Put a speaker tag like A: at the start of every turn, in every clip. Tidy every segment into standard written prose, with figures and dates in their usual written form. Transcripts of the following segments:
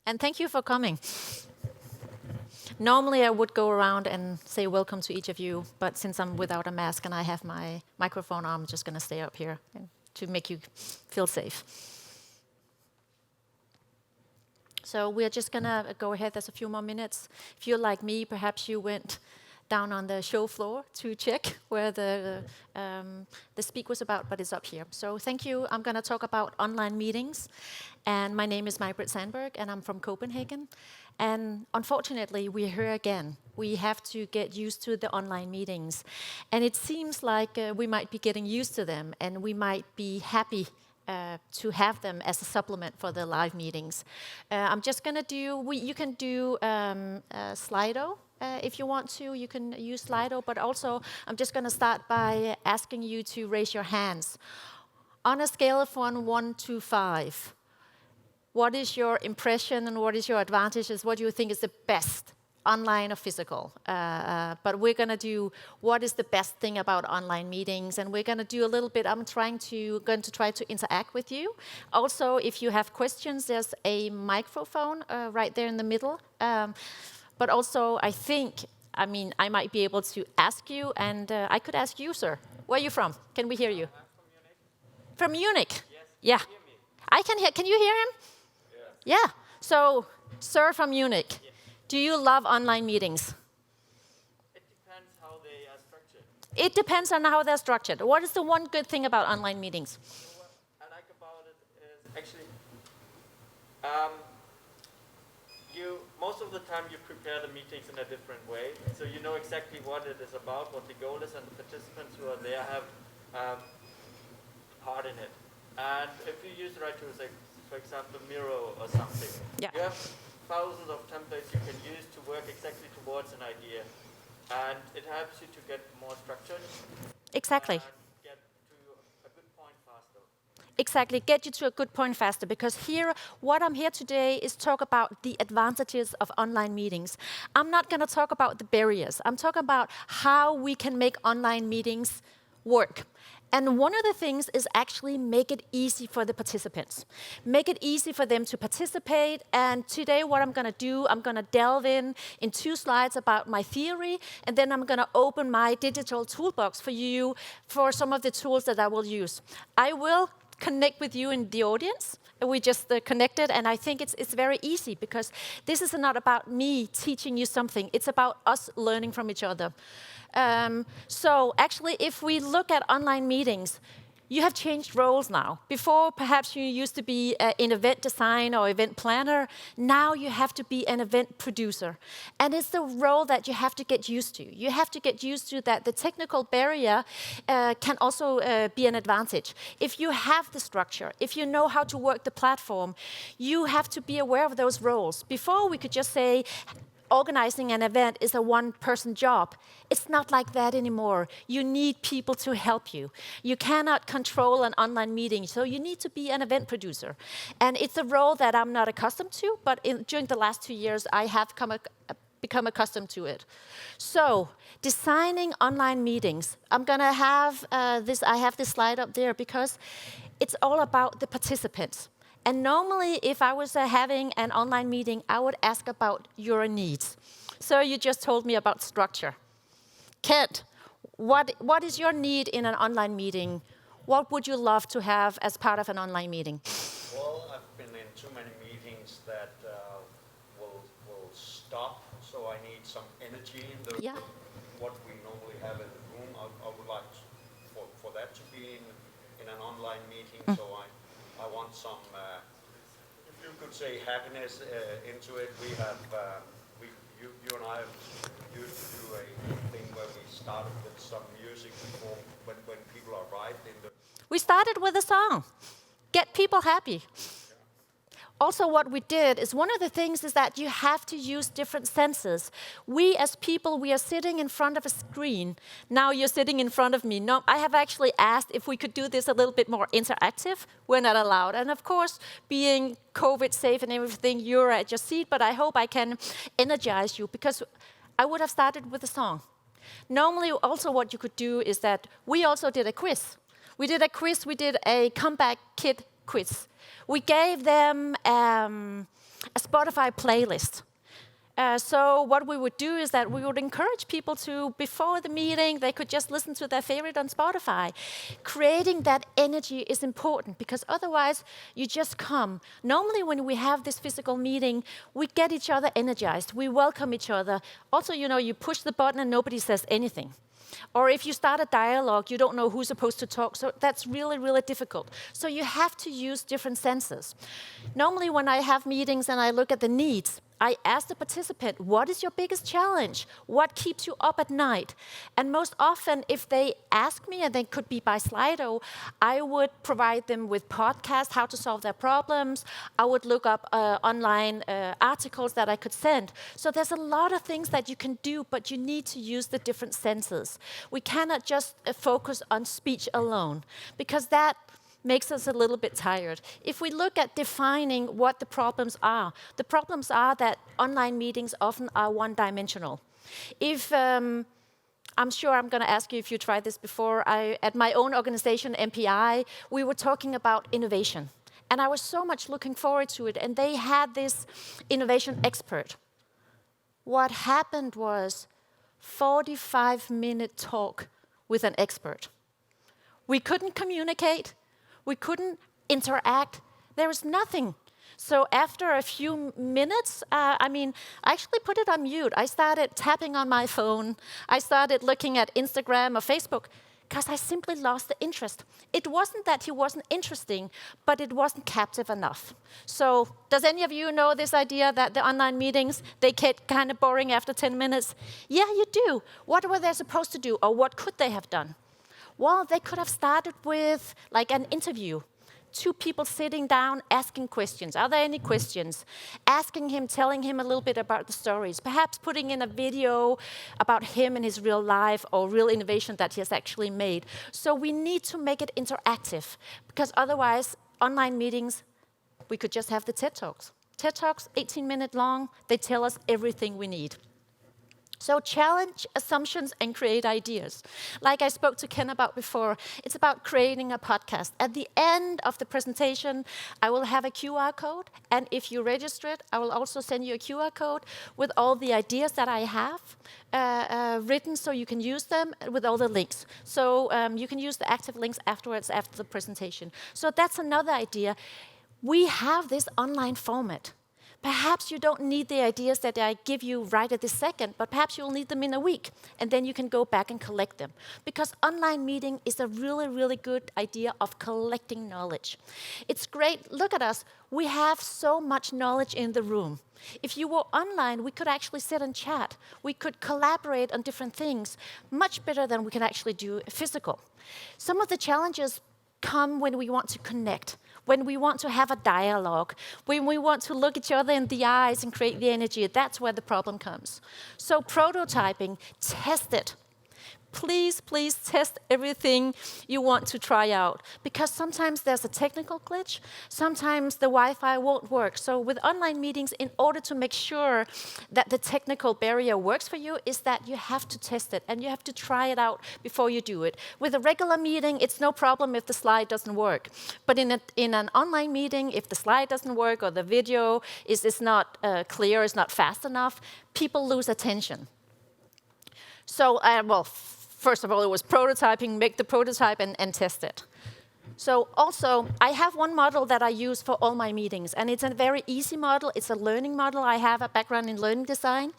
A: And thank you for coming. Normally I would go around and say welcome to each of you, but since I'm without a mask and I have my microphone, I'm just going to stay up here to make you feel safe. So we're just going to go ahead. There's a few more minutes. If you're like me, perhaps you went down on the show floor to check where the speak was about, but it's up here. So thank you. I'm going to talk about online meetings. And my name is Maj-Britt Sandberg, and I'm from Copenhagen. And unfortunately, we're here again. We have to get used to the online meetings. And it seems like we might be getting used to them, and we might be happy to have them as a supplement for the live meetings. I'm just going to do, you can do Slido. If you want to, you can use Slido, but also I'm just going to start by asking you to raise your hands. On a scale of 1 to 5, what is your impression and what is your advantages? What do you think is the best, online or physical? But we're going to do what is the best thing about online meetings, and we're going to do a little bit. I'm going to try to interact with you. Also, if you have questions, there's a microphone right there in the middle. But also, I might be able to ask you, and I could ask you, sir. Where are you from? Can we hear you? I'm from Munich. From Munich?
B: Yes.
A: Yeah.
B: Can you hear me?
A: I can hear. Can you hear him? Yeah. So, sir from Munich, yes. Do you love online meetings?
B: It depends how they are structured.
A: It depends on how they're structured. What is the one good thing about online meetings?
B: You know what I like about it is actually, most of the time you prepare the meetings in a different way, so you know exactly what it is about, what the goal is, and the participants who are there have part in it. And if you use the right tools, like for example Miro or something,
A: yeah.
B: You have thousands of templates you can use to work exactly towards an idea, and it helps you to get more structured.
A: Exactly.
B: Get to a good point faster.
A: Exactly, get you to a good point faster, because here, what I'm here today is talk about the advantages of online meetings. I'm not going to talk about the barriers. I'm talking about how we can make online meetings work. And one of the things is actually make it easy for the participants. Make it easy for them to participate. And today what I'm going to do, I'm going to delve in 2 slides about my theory, and then I'm going to open my digital toolbox for you for some of the tools that I will use. I will connect with you in the audience. We just connected, and I think it's very easy, because this is not about me teaching you something. It's about us learning from each other. So actually, if we look at online meetings, you have changed roles now. Before, perhaps you used to be an event designer or event planner. Now you have to be an event producer. And it's the role that you have to get used to. You have to get used to that the technical barrier can also be an advantage. If you have the structure, if you know how to work the platform, you have to be aware of those roles. Before, we could just say, organizing an event is a one-person job. It's not like that anymore. You need people to help you. You cannot control an online meeting, so you need to be an event producer. And it's a role that I'm not accustomed to, but during the last 2 years, I have become accustomed to it. So, designing online meetings. I'm going to have I have this slide up there because it's all about the participants. And normally, if I was having an online meeting, I would ask about your needs. So you just told me about structure. Kent, what is your need in an online meeting? What would you love to have as part of an online meeting?
C: Well, I've been in too many meetings that will stop, so I need some energy in the what we normally have in the room. I would like for that to be in an online meeting, so I want some, if you could say, happiness into it. We have, you and I used to do a thing where we started with some music before when people arrived in the...
A: We started with a song. Get people happy. Also, what we did is one of the things is that you have to use different senses. We as people, we are sitting in front of a screen. Now you're sitting in front of me. No, I have actually asked if we could do this a little bit more interactive. We're not allowed. And of course, being COVID safe and everything, you're at your seat, but I hope I can energize you, because I would have started with a song. Normally, also what you could do is that we also did a quiz. We did a quiz, we did a comeback kit quiz. We gave them a Spotify playlist. So what we would do is that we would encourage people to, before the meeting, they could just listen to their favorite on Spotify. Creating that energy is important because otherwise you just come. Normally when we have this physical meeting, we get each other energized. We welcome each other. Also, you know, you push the button and nobody says anything. Or if you start a dialogue, you don't know who's supposed to talk. So that's really, really difficult. So you have to use different senses. Normally when I have meetings and I look at the needs, I ask the participant, what is your biggest challenge? What keeps you up at night? And most often, if they ask me, and they could be by Slido, I would provide them with podcasts, how to solve their problems. I would look up online articles that I could send. So there's a lot of things that you can do, but you need to use the different senses. We cannot just focus on speech alone, because that makes us a little bit tired. If we look at defining what the problems are that online meetings often are one-dimensional. If I'm sure I'm going to ask you if you tried this before. At my own organization, MPI, we were talking about innovation. And I was so much looking forward to it. And they had this innovation expert. What happened was 45-minute talk with an expert. We couldn't communicate. We couldn't interact. There was nothing. So after a few minutes, I actually put it on mute. I started tapping on my phone. I started looking at Instagram or Facebook because I simply lost the interest. It wasn't that he wasn't interesting, but it wasn't captive enough. So does any of you know this idea that the online meetings, they get kind of boring after 10 minutes? Yeah, you do. What were they supposed to do, or what could they have done? Well, they could have started with like an interview. 2 people sitting down, asking questions. Are there any questions? Asking him, telling him a little bit about the stories. Perhaps putting in a video about him and his real life or real innovation that he has actually made. So we need to make it interactive, because otherwise, online meetings, we could just have the TED Talks. TED Talks, 18-minute long, they tell us everything we need. So challenge assumptions and create ideas. Like I spoke to Ken about before, it's about creating a podcast. At the end of the presentation, I will have a QR code. And if you register it, I will also send you a QR code with all the ideas that I have written so you can use them with all the links. So you can use the active links afterwards after the presentation. So that's another idea. We have this online format. Perhaps you don't need the ideas that I give you right at this second, but perhaps you'll need them in a week, and then you can go back and collect them. Because online meeting is a really, really good idea of collecting knowledge. It's great. Look at us. We have so much knowledge in the room. If you were online, we could actually sit and chat. We could collaborate on different things much better than we can actually do physical. Some of the challenges come when we want to connect, when we want to have a dialogue, when we want to look each other in the eyes and create the energy. That's where the problem comes. So prototyping, test it. Please, please test everything you want to try out, because sometimes there's a technical glitch, sometimes the Wi-Fi won't work. So with online meetings, in order to make sure that the technical barrier works for you, is that you have to test it and you have to try it out before you do it. With a regular meeting, it's no problem if the slide doesn't work. But in an online meeting, if the slide doesn't work or the video is not clear, is not fast enough, people lose attention. So, first of all, it was prototyping, make the prototype and test it. So also, I have one model that I use for all my meetings, and it's a very easy model. It's a learning model. I have a background in learning design.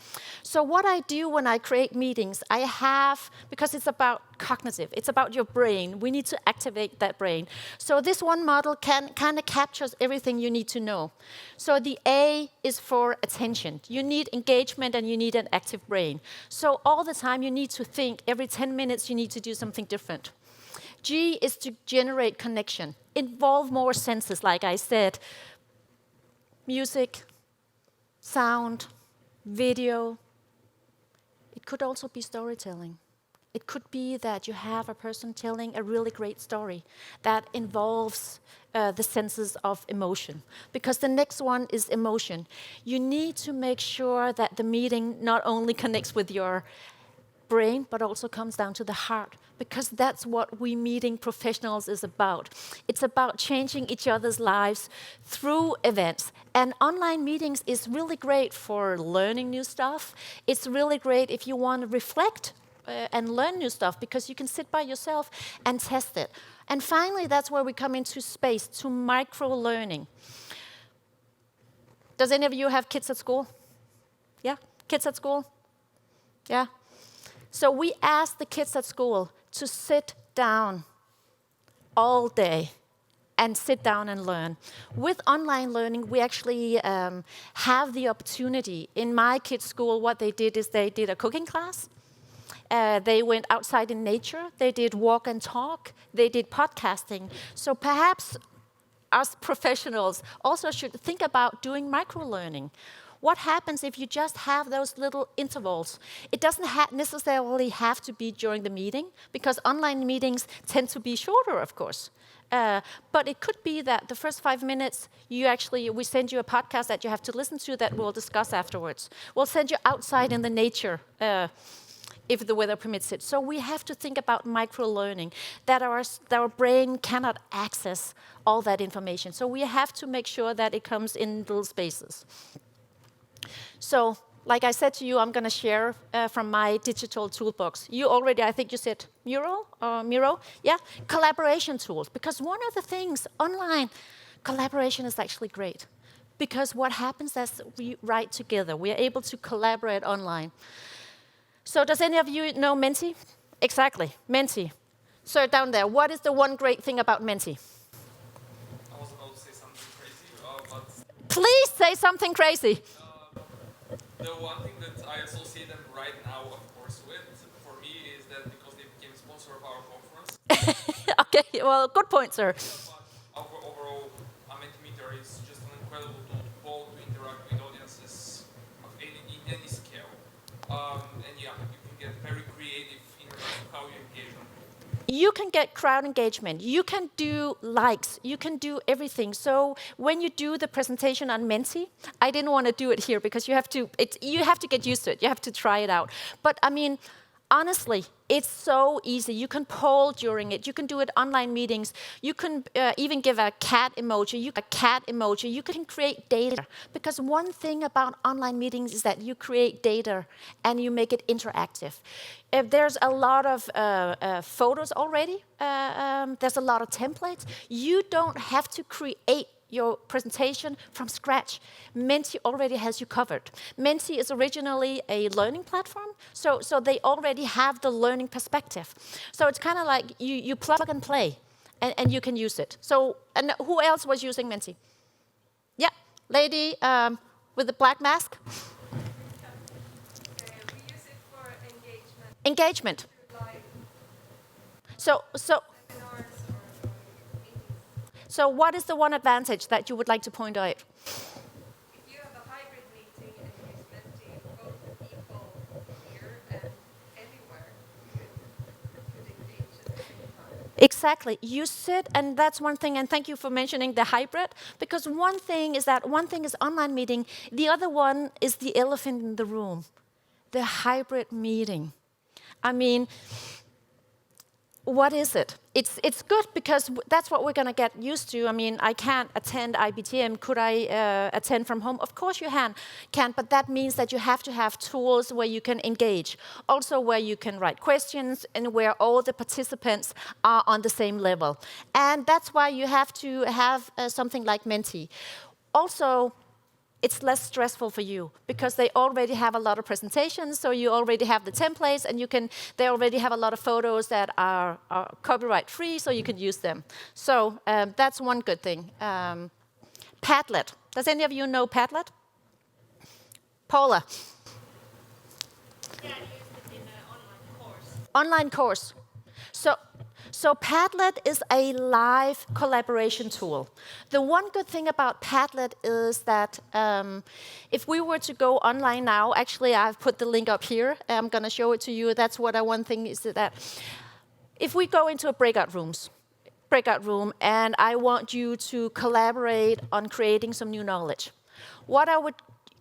A: So what I do when I create meetings, I have, because it's about cognitive, it's about your brain. We need to activate that brain. So this one model kind of captures everything you need to know. So the A is for attention. You need engagement and you need an active brain. So all the time you need to think. Every 10 minutes you need to do something different. G is to generate connection. Involve more senses, like I said. Music, sound, video. It could also be storytelling. It could be that you have a person telling a really great story that involves the senses of emotion. Because the next one is emotion. You need to make sure that the meeting not only connects with your brain, but also comes down to the heart, because that's what we meeting professionals is about. It's about changing each other's lives through events. And online meetings is really great for learning new stuff. It's really great if you want to reflect and learn new stuff, because you can sit by yourself and test it. And finally, that's where we come into space, to micro-learning. Does any of you have kids at school? Yeah? Kids at school? Yeah? So we ask the kids at school to sit down all day and sit down and learn. With online learning, we actually have the opportunity. In my kids' school, what they did is they did a cooking class. They went outside in nature. They did walk and talk. They did podcasting. So perhaps us professionals also should think about doing micro-learning. What happens if you just have those little intervals? It doesn't necessarily have to be during the meeting, because online meetings tend to be shorter, of course. But it could be that the first 5 minutes, we send you a podcast that you have to listen to that we'll discuss afterwards. We'll send you outside in the nature, if the weather permits it. So we have to think about micro-learning, that our brain cannot access all that information. So we have to make sure that it comes in little spaces. So, like I said to you, I'm going to share from my digital toolbox. You already, I think you said Miro? Yeah? Collaboration tools. Because one of the things, online collaboration is actually great. Because what happens is we write together. We are able to collaborate online. So does any of you know Mentee? Exactly, Mentee. So down there, what is the one great thing about Mentee?
D: I was about to say something crazy, but...
A: Please say something crazy.
D: The one thing that I associate them right now, of course, with, for me, is that because they became sponsor of our conference.
A: Okay, well, good point, sir.
D: But overall, Mentimeter is just an incredible tool to interact with audiences of in any scale. And yeah, you can get very creative in regards to how you engage them.
A: You can get crowd engagement. You can do likes. You can do everything. So when you do the presentation on Mentee, I didn't want to do it here because you have to get used to it. You have to try it out. But I mean, honestly, it's so easy. You can poll during it. You can do it online meetings. You can even give a cat emoji. You can create data. Because one thing about online meetings is that you create data and you make it interactive. If there's a lot of photos already, there's a lot of templates. You don't have to create your presentation from scratch. Mentee already has you covered. Mentee is originally a learning platform, so they already have the learning perspective. So it's kind of like you plug and play, and you can use it. So, and who else was using Mentee? Yeah, lady with the black mask.
E: We use it for engagement.
A: Engagement.
E: Like
A: So.
E: seminars or meetings.
A: So what is the one advantage that you would like to point out?
E: If you have a hybrid meeting and use Mentee, both people here and anywhere could engage at the same time.
A: Exactly. You sit, and that's one thing, and thank you for mentioning the hybrid, because one thing is online meeting, the other one is the elephant in the room, the hybrid meeting. I mean, what is it? It's good because that's what we're going to get used to. I mean, I can't attend IBTM. Could I attend from home? Of course you can, but that means that you have to have tools where you can engage, also where you can write questions and where all the participants are on the same level. And that's why you have to have something like Mentee. Also, it's less stressful for you because they already have a lot of presentations, so you already have the templates, and they already have a lot of photos that are copyright free, so you can use them. So that's one good thing. Padlet. Does any of you know Padlet? Paula.
E: Yeah, I used it in an online course.
A: Online course. So Padlet is a live collaboration tool. The one good thing about Padlet is that if we were to go online now, actually I've put the link up here. I'm going to show it to you. That's what one thing is that if we go into a breakout room, and I want you to collaborate on creating some new knowledge, what I would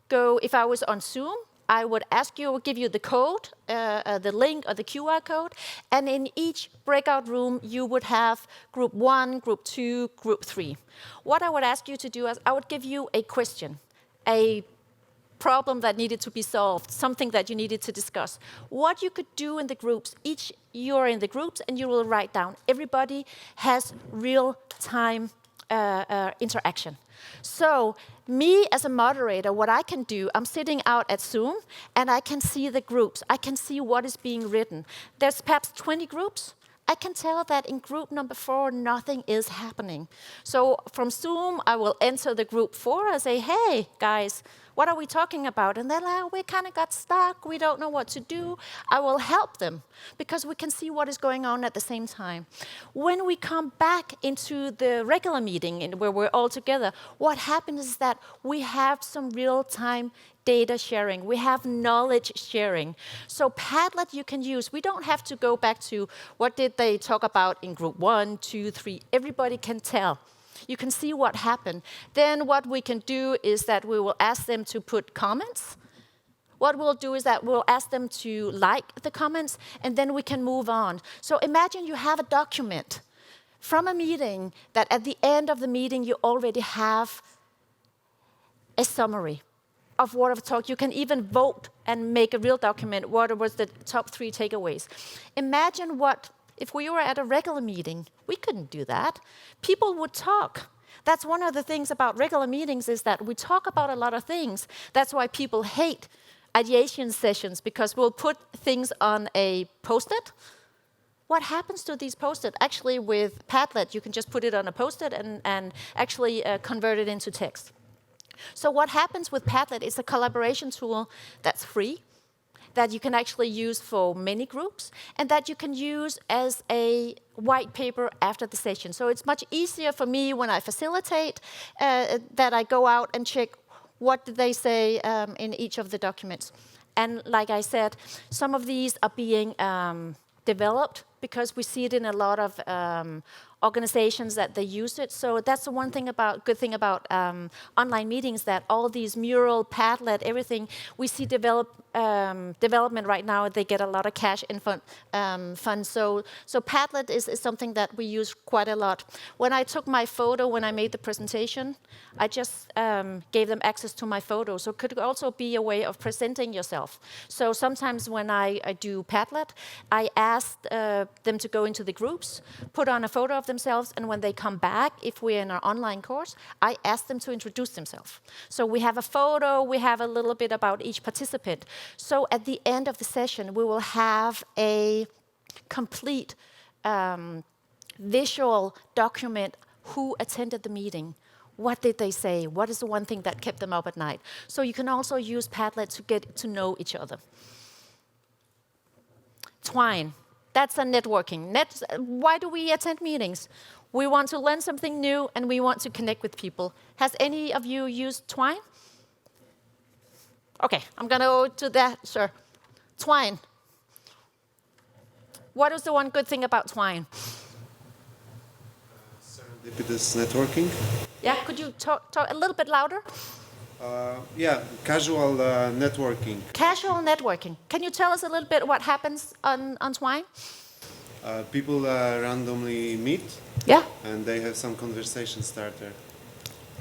A: go if I was on Zoom, I would ask you, I would give you the code, the link or the QR code, and in each breakout room you would have group 1, group 2, group 3. What I would ask you to do is I would give you a question, a problem that needed to be solved, something that you needed to discuss. What you could do in the groups, each you're in the groups and you will write down. Everybody has real-time interaction. So me as a moderator, what I can do, I'm sitting out at Zoom and I can see the groups. I can see what is being written. There's perhaps 20 groups. I can tell that in group number 4, nothing is happening. So from Zoom, I will enter the group 4 and say, hey, guys, what are we talking about? And they're like, we kind of got stuck. We don't know what to do. I will help them because we can see what is going on at the same time. When we come back into the regular meeting where we're all together, what happens is that we have some real-time data sharing. We have knowledge sharing. So Padlet you can use. We don't have to go back to what did they talk about in group 1, 2, 3. Everybody can tell. You can see what happened. Then what we can do is that we will ask them to put comments. What we'll do is that we'll ask them to like the comments, and then we can move on. So imagine you have a document from a meeting that at the end of the meeting you already have a summary of what I've talked. You can even vote and make a real document. What was the top 3 takeaways? Imagine what, if we were at a regular meeting, we couldn't do that. People would talk. That's one of the things about regular meetings is that we talk about a lot of things. That's why people hate ideation sessions, because we'll put things on a post-it. What happens to these post-it? Actually, with Padlet, you can just put it on a post-it and actually convert it into text. So what happens with Padlet is a collaboration tool that's free, that you can actually use for many groups, and that you can use as a white paper after the session. So it's much easier for me when I facilitate that I go out and check what did they say in each of the documents. And like I said, some of these are being developed because we see it in a lot of organizations that they use it. So that's the one thing good thing about online meetings, that all these Mural, Padlet, everything, we see development right now. They get a lot of cash in funds. So Padlet is something that we use quite a lot. When I took my photo, when I made the presentation, I just gave them access to my photo. So it could also be a way of presenting yourself. So sometimes when I do Padlet, I asked them to go into the groups, put on a photo of themselves, and when they come back, if we're in our online course, I ask them to introduce themselves. So we have a photo, we have a little bit about each participant. So at the end of the session, we will have a complete visual document who attended the meeting. What did they say? What is the one thing that kept them up at night? So you can also use Padlet to get to know each other. Twine. That's a networking. Why do we attend meetings? We want to learn something new and we want to connect with people. Has any of you used Twine? Okay, I'm going to go to that, sure. Twine. What is the one good thing about Twine?
F: Serendipitous networking.
A: Yeah, could you talk a little bit louder?
F: Casual networking.
A: Casual networking. Can you tell us a little bit what happens on Twine?
F: People randomly meet.
A: Yeah.
F: And they have some conversation starter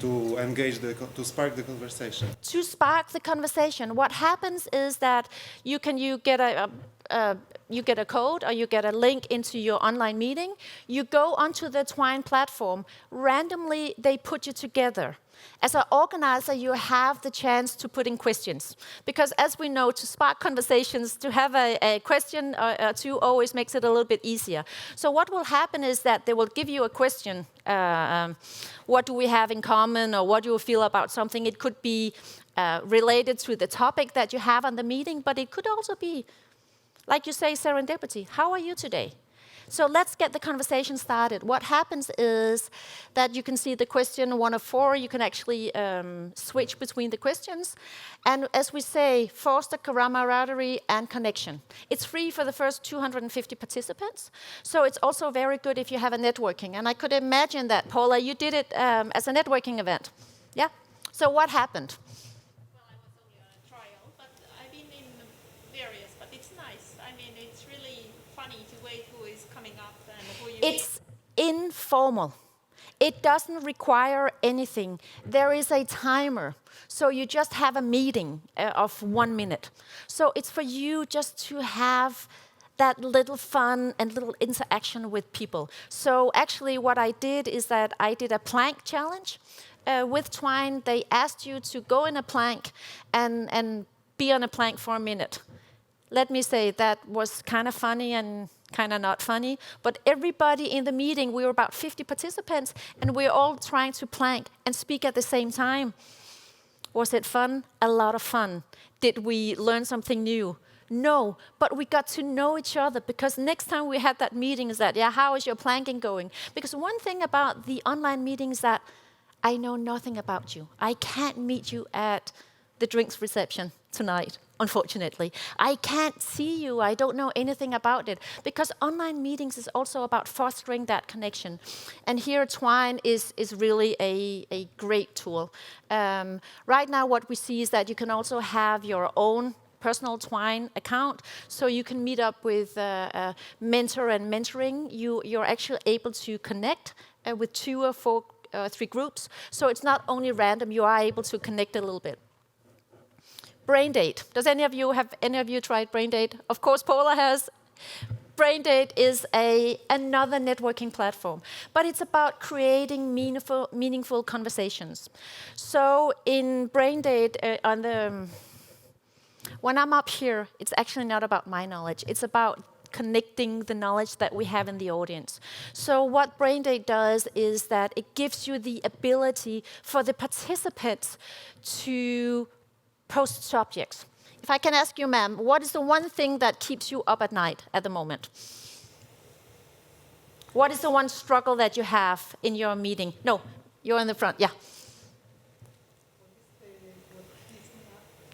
F: to engage to spark the conversation.
A: To spark the conversation, what happens is that you get a code or you get a link into your online meeting. You go onto the Twine platform. Randomly, they put you together. As an organizer, you have the chance to put in questions. Because as we know, to spark conversations, to have a question or two always makes it a little bit easier. So what will happen is that they will give you a question. What do we have in common, or what do you feel about something? It could be related to the topic that you have on the meeting, but it could also be, like you say, serendipity. How are you today? So let's get the conversation started. What happens is that you can see the question 1 of 4. You can actually switch between the questions. And as we say, foster camaraderie and connection. It's free for the first 250 participants. So it's also very good if you have a networking. And I could imagine that, Paula, you did it as a networking event. Yeah? So what happened?
G: Well, I was only on a trial, but I've been
E: it's really funny to wait who is coming up and who you
A: It's informal. It doesn't require anything. There is a timer. So you just have a meeting of 1 minute. So it's for you just to have that little fun and little interaction with people. So actually what I did is that I did a plank challenge. With Twine, they asked you to go in a plank and be on a plank for a minute. Let me say that was kind of funny and kind of not funny, but everybody in the meeting, we were about 50 participants, and we were all trying to plank and speak at the same time. Was it fun? A lot of fun. Did we learn something new? No, but we got to know each other, because next time we had that meeting is that, yeah, how is your planking going? Because one thing about the online meetings is that I know nothing about you. I can't meet you at the drinks reception tonight, unfortunately. I can't see you. I don't know anything about it. Because online meetings is also about fostering that connection. And here Twine is really a great tool. Right now what we see is that you can also have your own personal Twine account, so you can meet up with mentor and mentoring. You're actually able to connect with 2 or 4 3 groups. So it's not only random, you are able to connect a little bit. Braindate. Have any of you tried Braindate? Of course, Paula has. Braindate is another networking platform, but it's about creating meaningful conversations. So in Braindate, when I'm up here, it's actually not about my knowledge. It's about connecting the knowledge that we have in the audience. So what Braindate does is that it gives you the ability for the participants to post subjects. If I can ask you, ma'am, what is the one thing that keeps you up at night at the moment? What is the one struggle that you have in your meeting? No, you're in the front, yeah.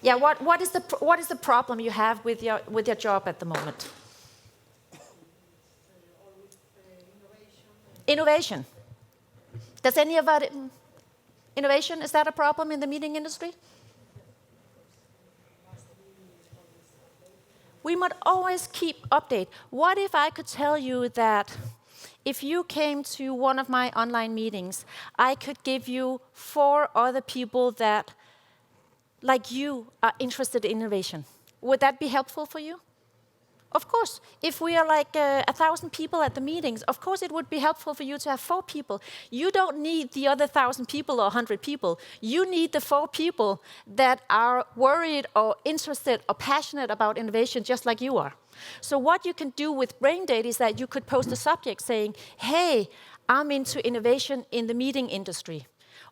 A: Yeah, what is the problem you have with your job at the moment? Innovation. Does any of that innovation, is that a problem in the meeting industry? We must always keep update. What if I could tell you that if you came to one of my online meetings, I could give you 4 other people that, like you, are interested in innovation? Would that be helpful for you? Of course, if we are like 1,000 people at the meetings, of course it would be helpful for you to have 4 people. You don't need the other 1,000 people or 100 people. You need the 4 people that are worried or interested or passionate about innovation just like you are. So what you can do with Braindate is that you could post a subject saying, hey, I'm into innovation in the meeting industry.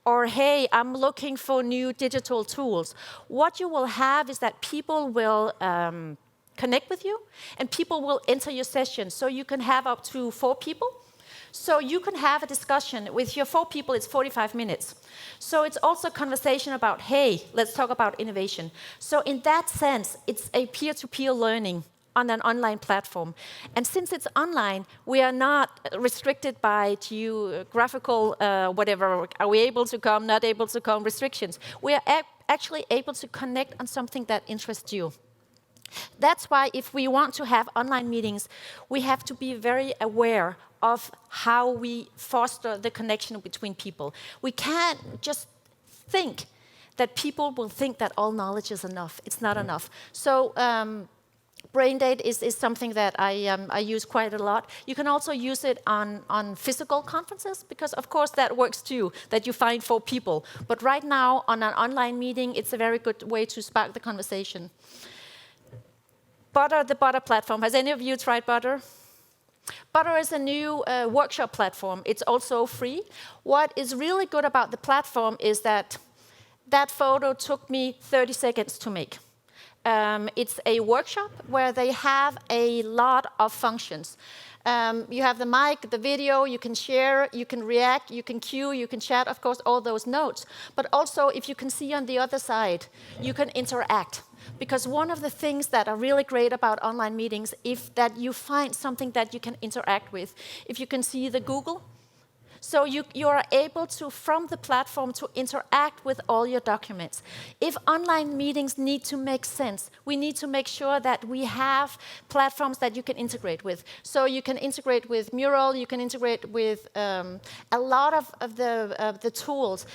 A: Or, hey, I'm looking for new digital tools. What you will have is that people will connect with you, and people will enter your session. So you can have up to 4 people. So you can have a discussion. With your 4 people, it's 45 minutes. So it's also a conversation about, hey, let's talk about innovation. So in that sense, it's a peer-to-peer learning on an online platform. And since it's online, we are not restricted by geographical, whatever, are we able to come, not able to come, restrictions. We are actually able to connect on something that interests you. That's why if we want to have online meetings, we have to be very aware of how we foster the connection between people. We can't just think that people will think that all knowledge is enough. It's not enough. So Braindate is something that I use quite a lot. You can also use it on physical conferences, because of course that works too, that you find 4 people. But right now, on an online meeting, it's a very good way to spark the conversation. Butter, the Butter platform. Has any of you tried Butter? Butter is a new workshop platform. It's also free. What is really good about the platform is that that photo took me 30 seconds to make. It's a workshop where they have a lot of functions. You have the mic, the video, you can share, you can react, you can queue, you can chat, of course, all those notes. But also, if you can see on the other side, you can interact. Because one of the things that are really great about online meetings is that you find something that you can interact with. If you can see the Google. So you are able to, from the platform, to interact with all your documents. If online meetings need to make sense, we need to make sure that we have platforms that you can integrate with. So you can integrate with Mural, you can integrate with a lot of the tools,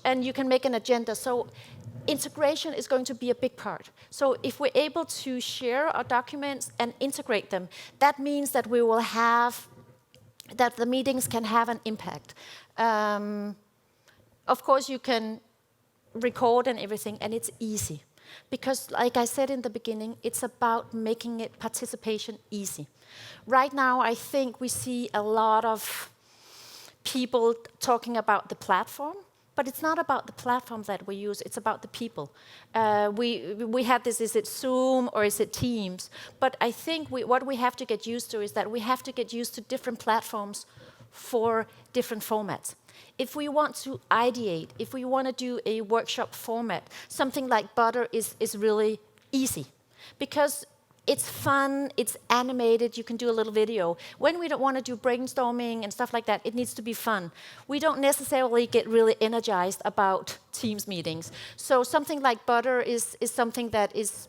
A: and you can make an agenda. So integration is going to be a big part. So if we're able to share our documents and integrate them, that means that we will have that the meetings can have an impact. Of course, you can record and everything, and it's easy. Because, like I said in the beginning, it's about making it participation easy. Right now, I think we see a lot of people talking about the platform, but it's not about the platform that we use, it's about the people. We had this, is it Zoom or is it Teams? But I think what we have to get used to is that we have to get used to different platforms for different formats. If we want to ideate, if we want to do a workshop format, something like Butter is really easy. Because it's fun, it's animated, you can do a little video. When we don't want to do brainstorming and stuff like that, it needs to be fun. We don't necessarily get really energized about Teams meetings. So something like Butter is something that is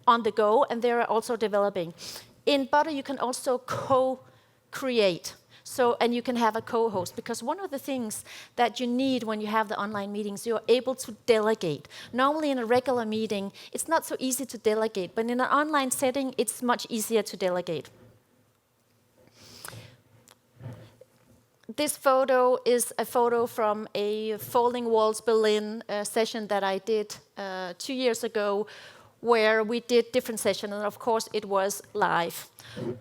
A: on the go, and they're also developing. In Butter, you can also co-create. And you can have a co-host, because one of the things that you need when you have the online meetings, you're able to delegate. Normally in a regular meeting, it's not so easy to delegate, but in an online setting, it's much easier to delegate. This photo is a photo from a Folding Walls Berlin session that I did 2 years ago, where we did different sessions, and of course it was live.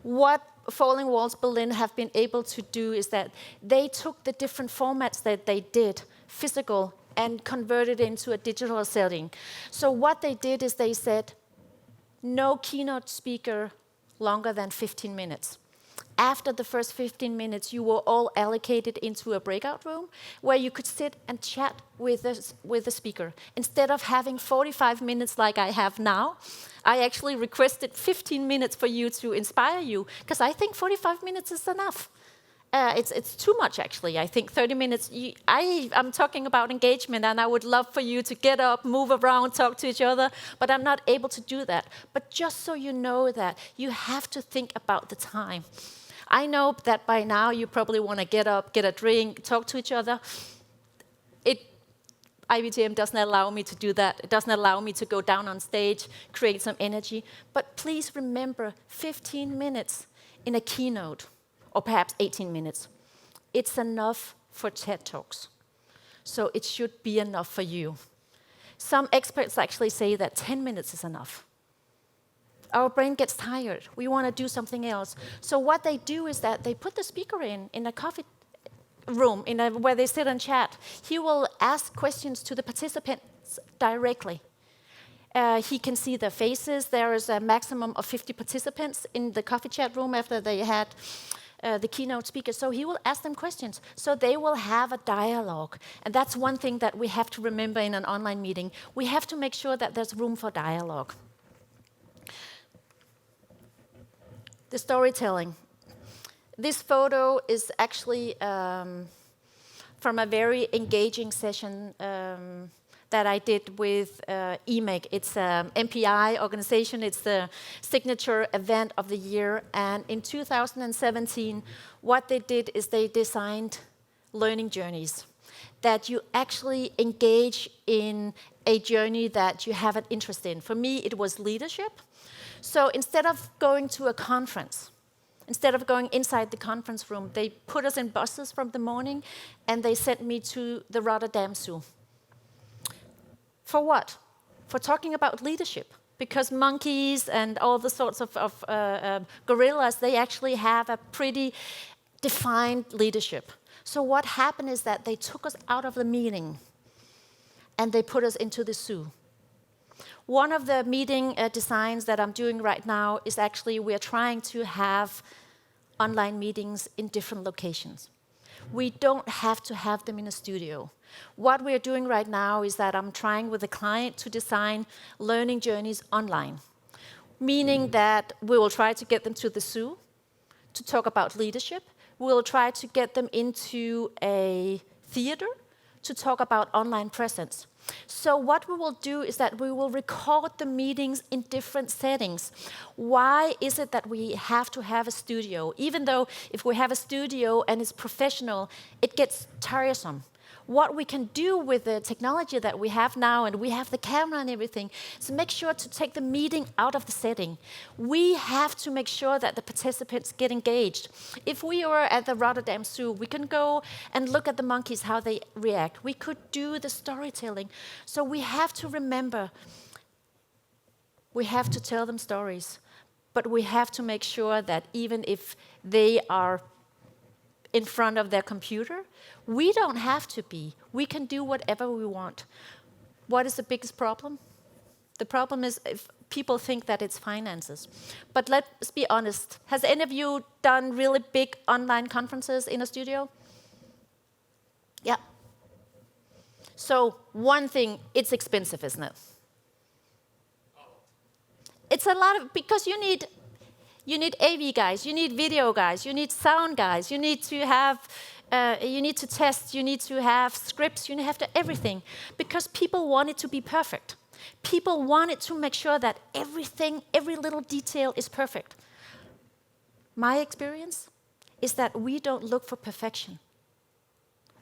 A: What Folding Walls Berlin have been able to do is that they took the different formats that they did, physical, and converted into a digital setting. So what they did is they said, no keynote speaker longer than 15 minutes. After the first 15 minutes, you were all allocated into a breakout room where you could sit and chat with the speaker. Instead of having 45 minutes like I have now, I actually requested 15 minutes for you to inspire you, because I think 45 minutes is enough. It's too much, actually. I think 30 minutes, I'm talking about engagement, and I would love for you to get up, move around, talk to each other, but I'm not able to do that. But just so you know that, you have to think about the time. I know that by now you probably want to get up, get a drink, talk to each other. IBTM doesn't allow me to do that. It doesn't allow me to go down on stage, create some energy. But please remember, 15 minutes in a keynote, or perhaps 18 minutes, it's enough for TED Talks. So it should be enough for you. Some experts actually say that 10 minutes is enough. Our brain gets tired. We want to do something else. So what they do is that they put the speaker in a coffee room where they sit and chat. He will ask questions to the participants directly. He can see their faces. There is a maximum of 50 participants in the coffee chat room after they had the keynote speaker. So he will ask them questions. So they will have a dialogue. And that's one thing that we have to remember in an online meeting. We have to make sure that there's room for dialogue. The storytelling. This photo is actually from a very engaging session that I did with EMAC. It's an MPI organization. It's the signature event of the year. And in 2017, what they did is they designed learning journeys that you actually engage in a journey that you have an interest in. For me, it was leadership. So instead of going to a conference, instead of going inside the conference room, they put us in buses from the morning, and they sent me to the Rotterdam Zoo. For what? For talking about leadership. Because monkeys and all the sorts of gorillas, they actually have a pretty defined leadership. So what happened is that they took us out of the meeting, and they put us into the zoo. One of the meeting designs that I'm doing right now is actually we're trying to have online meetings in different locations. We don't have to have them in a studio. What we're doing right now is that I'm trying with a client to design learning journeys online, meaning that we will try to get them to the zoo to talk about leadership, we'll try to get them into a theater to talk about online presence. So what we will do is that we will record the meetings in different settings. Why is it that we have to have a studio? Even though if we have a studio and it's professional, it gets tiresome. What we can do with the technology that we have now, and we have the camera and everything, is make sure to take the meeting out of the setting. We have to make sure that the participants get engaged. If we were at the Rotterdam Zoo, we can go and look at the monkeys, how they react. We could do the storytelling. So we have to remember, we have to tell them stories, but we have to make sure that even if they are in front of their computer, we don't have to be. We can do whatever we want. What is the biggest problem? The problem is if people think that it's finances. But let's be honest. Has any of you done really big online conferences in a studio? Yeah. So one thing, it's expensive, isn't it? It's a lot of, because you need AV guys, you need video guys, you need sound guys, you need to have, you need to test, you need to have scripts, you have to everything, because people want it to be perfect. People want it to make sure that everything, every little detail is perfect. My experience is that we don't look for perfection.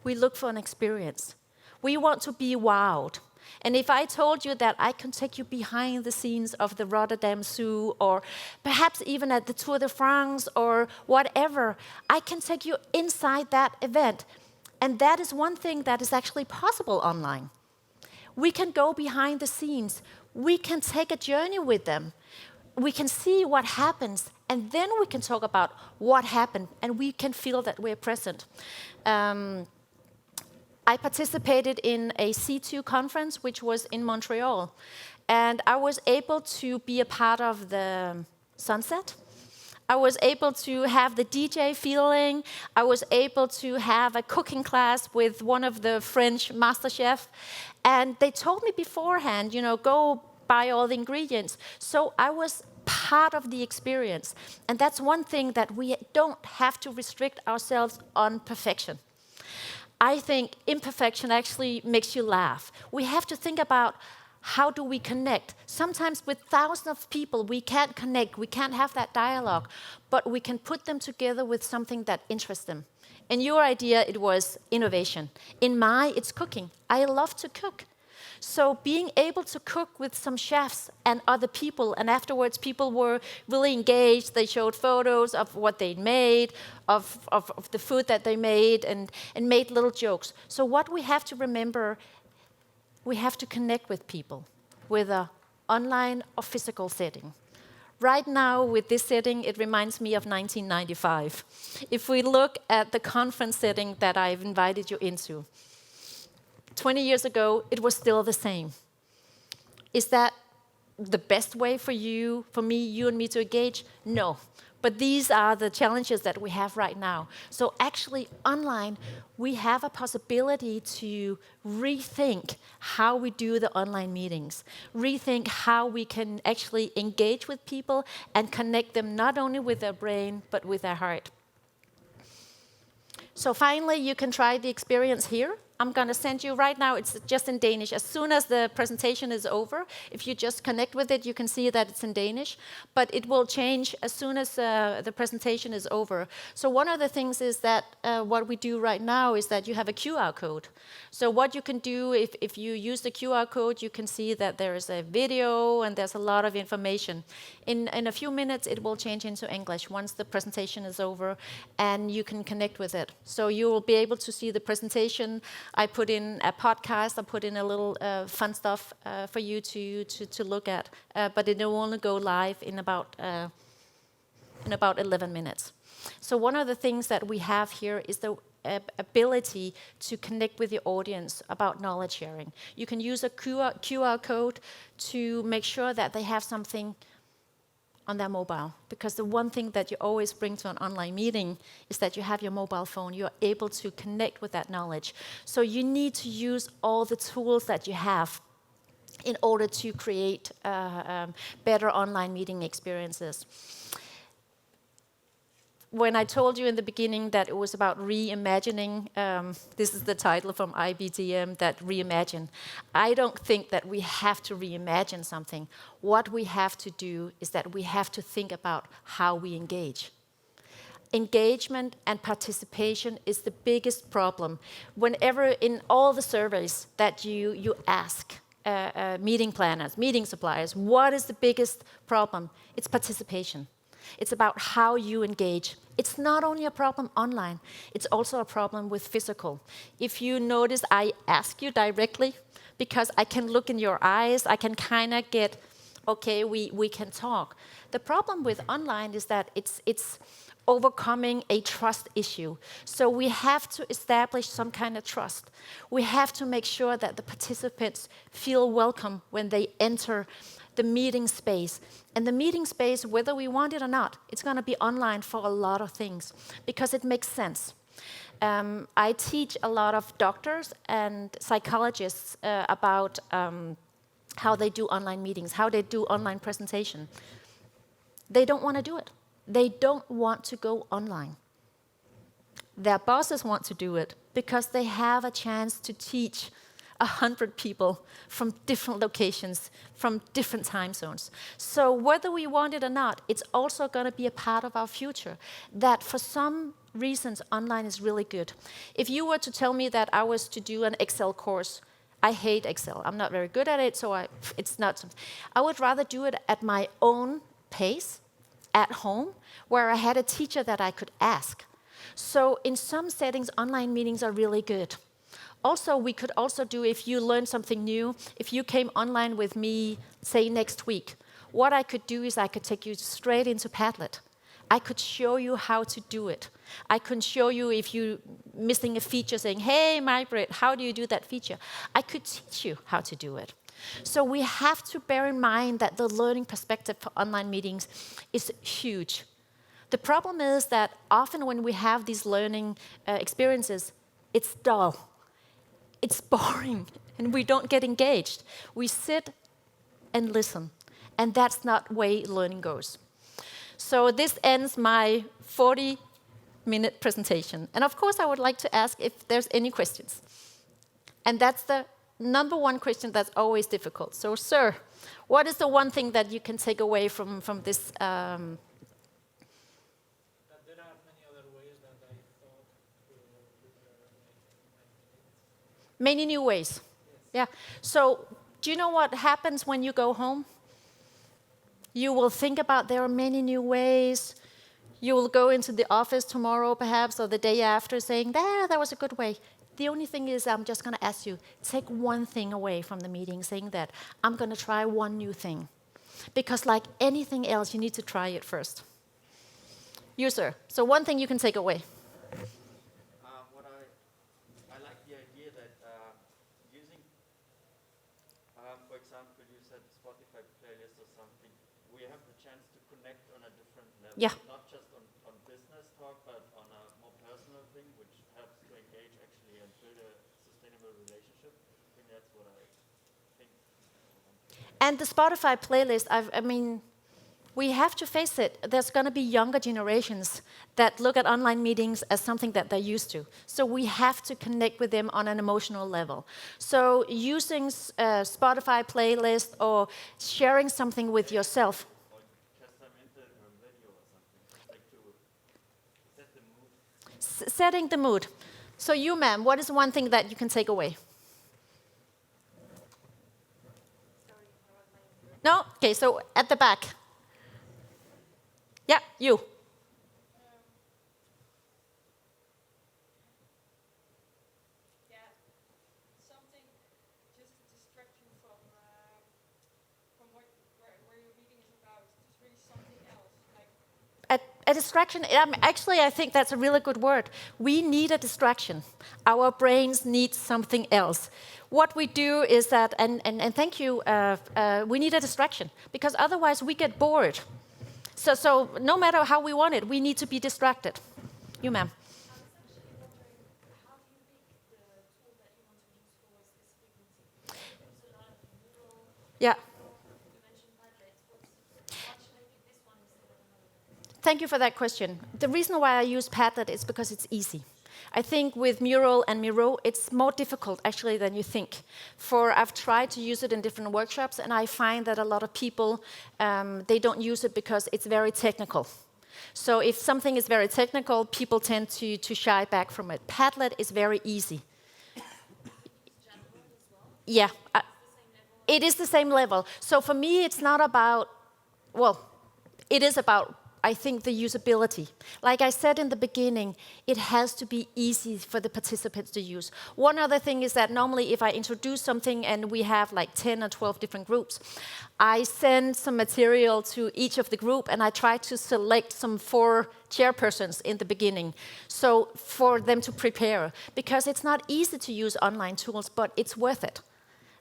A: We look for an experience. We want to be wowed. And if I told you that I can take you behind the scenes of the Rotterdam Zoo, or perhaps even at the Tour de France, or whatever, I can take you inside that event. And that is one thing that is actually possible online. We can go behind the scenes. We can take a journey with them. We can see what happens, and then we can talk about what happened, and we can feel that we're present. I participated in a C2 conference, which was in Montreal, and I was able to be a part of the sunset. I was able to have the DJ feeling. I was able to have a cooking class with one of the French master chefs, and they told me beforehand, you know, go buy all the ingredients. So I was part of the experience, and that's one thing that we don't have to restrict ourselves on perfection. I think imperfection actually makes you laugh. We have to think about how do we connect. Sometimes with thousands of people, we can't connect, we can't have that dialogue, but we can put them together with something that interests them. In your idea, it was innovation. In my, it's cooking. I love to cook. So being able to cook with some chefs and other people, and afterwards people were really engaged. They showed photos of what they made, of the food that they made, and made little jokes. So what we have to remember, we have to connect with people with an online or physical setting. Right now, with this setting, it reminds me of 1995. If we look at the conference setting that I've invited you into, 20 years ago, it was still the same. Is that the best way for you, for me, you and me to engage? No. But these are the challenges that we have right now. So actually, online, we have a possibility to rethink how we do the online meetings, rethink how we can actually engage with people and connect them not only with their brain, but with their heart. So finally, you can try the experience here. I'm going to send you right now, it's just in Danish. As soon as the presentation is over, if you just connect with it, you can see that it's in Danish. But it will change as soon as the presentation is over. So one of the things is that what we do right now is that you have a QR code. So what you can do, if you use the QR code, you can see that there is a video and there's a lot of information. In a few minutes, it will change into English once the presentation is over, and you can connect with it. So you will be able to see the presentation. I put in a podcast, I put in a little fun stuff for you to look at, but it will only go live in about 11 minutes. So one of the things that we have here is the ability to connect with the audience about knowledge sharing. You can use a QR code to make sure that they have something on their mobile, because the one thing that you always bring to an online meeting is that you have your mobile phone. You're able to connect with that knowledge. So you need to use all the tools that you have in order to create better online meeting experiences. when I told you in the beginning that it was about reimagining, this is the title from IBTM, that reimagine. I don't think that we have to reimagine something. What we have to do is that we have to think about how we engage. Engagement and participation is the biggest problem. Whenever in all the surveys that you ask meeting planners, meeting suppliers, what is the biggest problem? It's participation. It's about how you engage. It's not only a problem online, it's also a problem with physical. If you notice, I ask you directly because I can look in your eyes, I can kind of get, okay, we can talk. The problem with online is that it's overcoming a trust issue. So we have to establish some kind of trust. We have to make sure that the participants feel welcome when they enter the meeting space. And the meeting space, whether we want it or not, it's going to be online for a lot of things because it makes sense. I teach a lot of doctors and psychologists about how they do online meetings, how they do online presentation. They don't want to do it. They don't want to go online. Their bosses want to do it because they have a chance to teach 100 people from different locations, from different time zones. So whether we want it or not, it's also going to be a part of our future, that for some reasons online is really good. If you were to tell me that I was to do an Excel course, I hate Excel. I'm not very good at it, so it's not. I would rather do it at my own pace, at home, where I had a teacher that I could ask. So in some settings, online meetings are really good. Also, we could also do, if you learn something new, if you came online with me, say next week, what I could do is I could take you straight into Padlet. I could show you how to do it. I could show you if you're missing a feature saying, hey, Maj-Britt, how do you do that feature? I could teach you how to do it. So we have to bear in mind that the learning perspective for online meetings is huge. The problem is that often when we have these learning experiences, it's dull. It's boring, and we don't get engaged. We sit and listen, and that's not the way learning goes. So this ends my 40-minute presentation. And of course, I would like to ask if there's any questions. And that's the number one question that's always difficult. So, sir, what is the one thing that you can take away from this?
G: That there are many other ways that I thought to prepare
A: Many new ways. Yes. Yeah. So, do you know what happens when you go home? You will think about there are many new ways. You will go into the office tomorrow, perhaps, or the day after, saying, that was a good way. The only thing is, I'm just going to ask you, take one thing away from the meeting, saying that I'm going to try one new thing. Because like anything else, you need to try it first. You, sir. So one thing you can take away.
B: What I like the idea that using, for example, you said Spotify playlist or something, we have the chance to connect on a different level.
A: Yeah.
B: Not just on business talk, but on a more personal thing, which helps to engage actually and build a sustainable relationship. I think that's what I think.
A: And the Spotify playlist, I mean, we have to face it. There's going to be younger generations that look at online meetings as something that they're used to. So we have to connect with them on an emotional level. So using Spotify playlist or sharing something with yourself.
B: Or cast them into a video or something, like to set the mood.
A: Setting the mood. So you, ma'am, what is one thing that you can take away? No? Okay, so at the back. Yeah, you.
E: Yeah, something just to distract you from where your meeting is about. Just really something else, like.
A: A distraction, actually, I think that's a really good word. We need a distraction. Our brains need something else. What we do is that, and thank you, we need a distraction, because otherwise we get bored. So no matter how we want it, we need to be distracted. You, ma'am.
H: I was actually wondering, how do you pick the tool that you want to use for a specific meeting? You use a lot of Moodle,
A: Yeah.
H: you mentioned Padlet. Why should I pick this one instead of another?
A: Thank you for that question. The reason why I use Padlet is because it's easy. I think with Mural and Miro, it's more difficult actually than you think. I've tried to use it in different workshops, and I find that a lot of people, they don't use it because it's very technical. So if something is very technical, people tend to shy back from it. Padlet is very easy. Yeah, it is the same level. So for me, it's not about, well, it is about, I think, the usability. Like I said in the beginning, it has to be easy for the participants to use. One other thing is that normally if I introduce something and we have like 10 or 12 different groups, I send some material to each of the group and I try to select some 4 chairpersons in the beginning, so for them to prepare. Because it's not easy to use online tools, but it's worth it.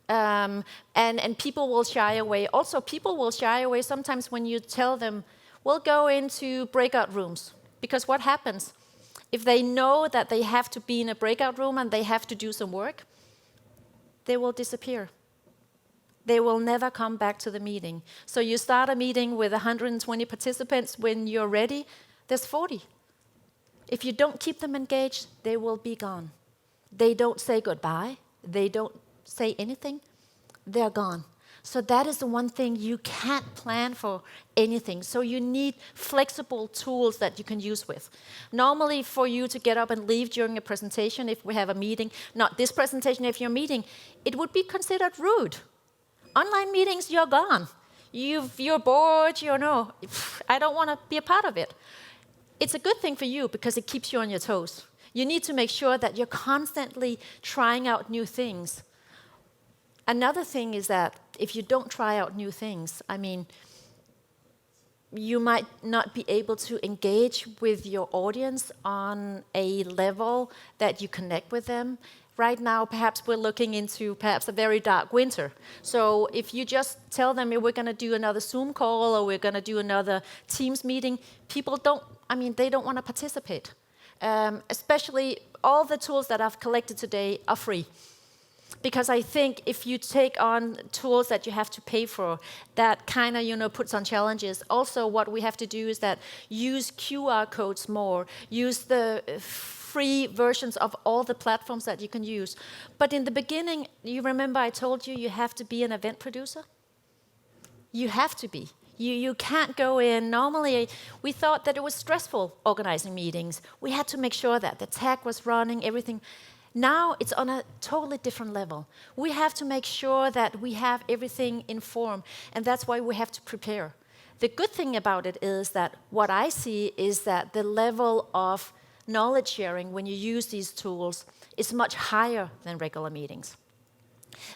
A: And people will shy away. Also, people will shy away sometimes when you tell them, we'll go into breakout rooms. Because what happens? If they know that they have to be in a breakout room and they have to do some work, they will disappear. They will never come back to the meeting. So you start a meeting with 120 participants. When you're ready, there's 40. If you don't keep them engaged, they will be gone. They don't say goodbye. They don't say anything. They're gone. So that is the one thing you can't plan for anything. So you need flexible tools that you can use with. Normally for you to get up and leave during a presentation, if we have a meeting, not this presentation, if you're meeting, it would be considered rude. Online meetings, you're gone. You're bored, you know, I don't want to be a part of it. It's a good thing for you because it keeps you on your toes. You need to make sure that you're constantly trying out new things. Another thing is that if you don't try out new things, I mean, you might not be able to engage with your audience on a level that you connect with them. Right now, perhaps we're looking into perhaps a very dark winter. So if you just tell them we're going to do another Zoom call or we're going to do another Teams meeting, people don't, they don't want to participate. Especially all the tools that I've collected today are free. Because I think if you take on tools that you have to pay for, that kind of, puts on challenges. Also, what we have to do is that use QR codes more, use the free versions of all the platforms that you can use. But in the beginning, you remember I told you you have to be an event producer? You have to be. You can't go in. Normally, we thought that it was stressful organizing meetings. We had to make sure that the tag was running, everything. Now it's on a totally different level. We have to make sure that we have everything in form, and that's why we have to prepare. The good thing about it is that what I see is that the level of knowledge sharing when you use these tools is much higher than regular meetings.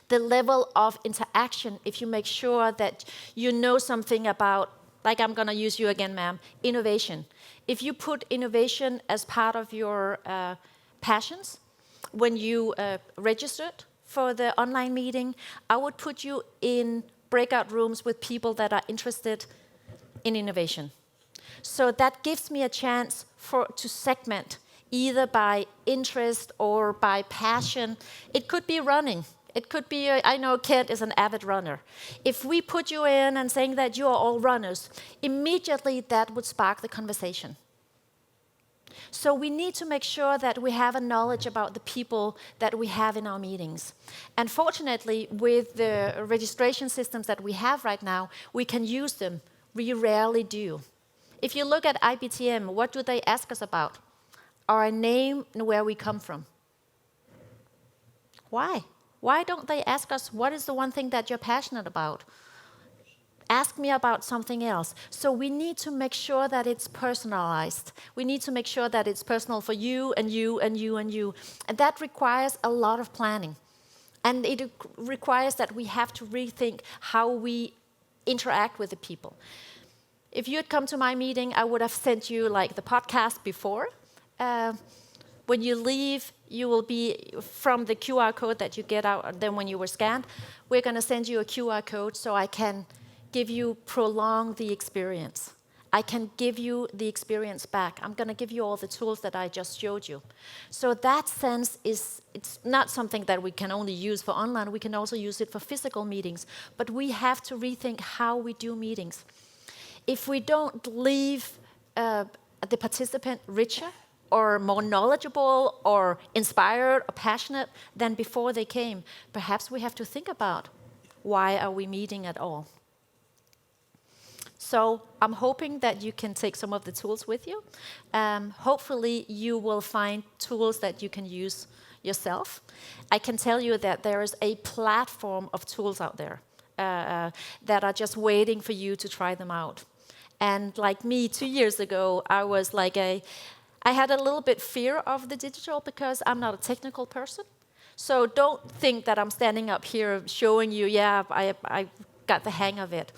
A: The level of interaction, if you make sure that you know something about, like I'm going to use you again, ma'am, innovation. If you put innovation as part of your passions, when you registered for the online meeting, I would put you in breakout rooms with people that are interested in innovation. So that gives me a chance to segment, either by interest or by passion. It could be running. It could be, I know Kent is an avid runner. If we put you in and saying that you are all runners, immediately that would spark the conversation. So we need to make sure that we have a knowledge about the people that we have in our meetings. And fortunately, with the registration systems that we have right now, we can use them. We rarely do. If you look at IBTM, what do they ask us about? Our name and where we come from. Why? Why don't they ask us, what is the one thing that you're passionate about? Ask me about something else. So we need to make sure that it's personalized. We need to make sure that it's personal for you and you and you and you. And that requires a lot of planning. And it requires that we have to rethink how we interact with the people. If you had come to my meeting, I would have sent you like the podcast before. When you leave, you will be from the QR code that you get out, then when you were scanned, we're going to send you a QR code so I can prolong the experience. I can give you the experience back. I'm going to give you all the tools that I just showed you. So that sense it's not something that we can only use for online. We can also use it for physical meetings. But we have to rethink how we do meetings. If we don't leave the participant richer or more knowledgeable or inspired or passionate than before they came, perhaps we have to think about why are we meeting at all. So I'm hoping that you can take some of the tools with you. Hopefully you will find tools that you can use yourself. I can tell you that there is a platform of tools out there that are just waiting for you to try them out. And like me, 2 years ago, I was like I had a little bit fear of the digital because I'm not a technical person. So don't think that I'm standing up here showing you, yeah, I got the hang of it.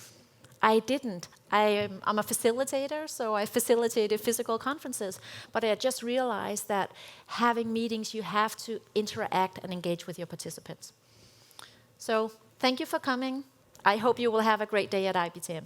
A: I didn't. I'm a facilitator, so I facilitated physical conferences. But I just realized that having meetings, you have to interact and engage with your participants. So thank you for coming. I hope you will have a great day at IBTM.